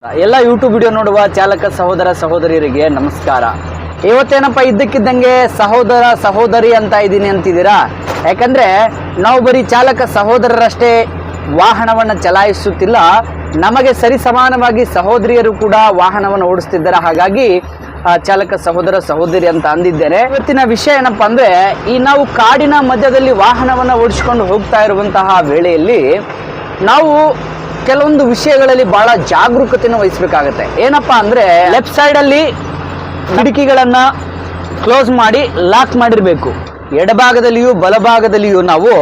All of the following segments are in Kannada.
ಎಲ್ಲ ಯೂಟ್ಯೂಬ್ ವಿಡಿಯೋ ನೋಡುವ ಚಾಲಕ ಸಹೋದರ ಸಹೋದರಿಯರಿಗೆ ನಮಸ್ಕಾರ. ಇವತ್ತೇನಪ್ಪ ಇದ್ದಕ್ಕಿದ್ದಂಗೆ ಸಹೋದರ ಸಹೋದರಿ ಅಂತ ಇದ್ದೀನಿ ಅಂತಿದ್ದೀರಾ? ಯಾಕಂದ್ರೆ ನಾವು ಬರೀ ಚಾಲಕ ಸಹೋದರರಷ್ಟೇ ವಾಹನವನ್ನು ಚಲಾಯಿಸುತ್ತಿಲ್ಲ, ನಮಗೆ ಸರಿ ಸಮಾನವಾಗಿ ಸಹೋದರಿಯರು ಕೂಡ ವಾಹನವನ್ನು ಓಡಿಸ್ತಿದ್ದಾರೆ. ಹಾಗಾಗಿ ಚಾಲಕ ಸಹೋದರ ಸಹೋದರಿ ಅಂತ ಅಂದಿದ್ದೇನೆ. ಇವತ್ತಿನ ವಿಷಯ ಏನಪ್ಪಾ ಅಂದ್ರೆ, ಈ ನಾವು ಕಾಡಿನ ಮಧ್ಯದಲ್ಲಿ ವಾಹನವನ್ನು ಓಡಿಸಿಕೊಂಡು ಹೋಗ್ತಾ ಇರುವಂತಹ ವೇಳೆಯಲ್ಲಿ ನಾವು ಕೆಲವೊಂದು ವಿಷಯಗಳಲ್ಲಿ ಬಹಳ ಜಾಗರೂಕತೆಯನ್ನು ವಹಿಸಬೇಕಾಗತ್ತೆ. ಏನಪ್ಪಾ ಅಂದ್ರೆ, ಲೆಫ್ಟ್ ಸೈಡ್ ಅಲ್ಲಿ ಕಿಟಕಿಗಳನ್ನ ಕ್ಲೋಸ್ ಮಾಡಿ ಲಾಕ್ ಮಾಡಿರಬೇಕು. ಎಡಭಾಗದಲ್ಲಿಯೂ ಬಲಭಾಗದಲ್ಲಿಯೂ ನಾವು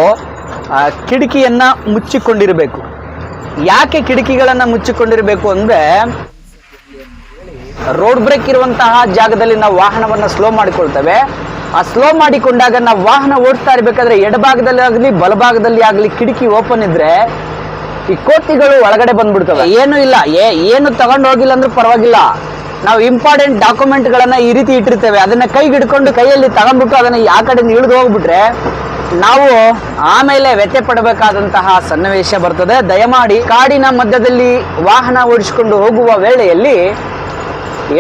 ಕಿಟಕಿಯನ್ನ ಮುಚ್ಚಿಕೊಂಡಿರಬೇಕು. ಯಾಕೆ ಕಿಟಕಿಗಳನ್ನ ಮುಚ್ಚಿಕೊಂಡಿರಬೇಕು ಅಂದ್ರೆ, ರೋಡ್ ಬ್ರೇಕ್ ಇರುವಂತಹ ಜಾಗದಲ್ಲಿ ನಾವು ವಾಹನವನ್ನು ಸ್ಲೋ ಮಾಡಿಕೊಳ್ತೇವೆ. ಆ ಸ್ಲೋ ಮಾಡಿಕೊಂಡಾಗ ನಾವು ವಾಹನ ಓಡಿಸ್ತಾ ಇರಬೇಕಾದ್ರೆ ಎಡಭಾಗದಲ್ಲಿ ಆಗಲಿ ಬಲಭಾಗದಲ್ಲಿ ಆಗಲಿ ಕಿಟಕಿ ಓಪನ್ ಇದ್ರೆ ಈ ಕೋತಿಗಳು ಒಳಗಡೆ ಬಂದ್ಬಿಡ್ತವೆ. ಏನು ಇಲ್ಲ, ಏನು ತಗೊಂಡು ಹೋಗಿಲ್ಲ ಅಂದ್ರೆ ಪರವಾಗಿಲ್ಲ, ನಾವು ಇಂಪಾರ್ಟೆಂಟ್ ಡಾಕ್ಯುಮೆಂಟ್ಗಳನ್ನ ಈ ರೀತಿ ಇಟ್ಟಿರ್ತೇವೆ, ಅದನ್ನ ಕೈಗೆ ಹಿಡ್ಕೊಂಡು ಕೈಯಲ್ಲಿ ತಗೊಂಡ್ಬಿಟ್ಟು ಅದನ್ನ ಆ ಕಡೆ ಇಳಿದು ಹೋಗ್ಬಿಟ್ರೆ ನಾವು ಆಮೇಲೆ ವ್ಯಥೆ ಪಡಬೇಕಾದಂತಹ ಸನ್ನಿವೇಶ ಬರ್ತದೆ. ದಯಮಾಡಿ ಕಾಡಿನ ಮಧ್ಯದಲ್ಲಿ ವಾಹನ ಓಡಿಸಿಕೊಂಡು ಹೋಗುವ ವೇಳೆಯಲ್ಲಿ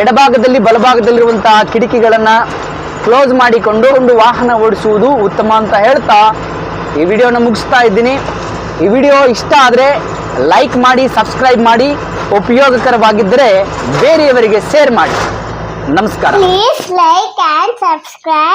ಎಡಭಾಗದಲ್ಲಿ ಬಲಭಾಗದಲ್ಲಿರುವಂತಹ ಕಿಟಕಿಗಳನ್ನ ಕ್ಲೋಸ್ ಮಾಡಿಕೊಂಡು ವಾಹನ ಓಡಿಸುವುದು ಉತ್ತಮ ಅಂತ ಹೇಳ್ತಾ ಈ ವಿಡಿಯೋನ ಮುಗಿಸ್ತಾ ಇದ್ದೀನಿ. ಈ ವಿಡಿಯೋ ಇಷ್ಟ ಆದರೆ ಲೈಕ್ ಮಾಡಿ, ಸಬ್ಸ್ಕ್ರೈಬ್ ಮಾಡಿ, ಉಪಯೋಗಕರವಾಗಿದ್ದರೆ ಬೇರೆಯವರಿಗೆ ಶೇರ್ ಮಾಡಿ. ನಮಸ್ಕಾರ. Please like and subscribe.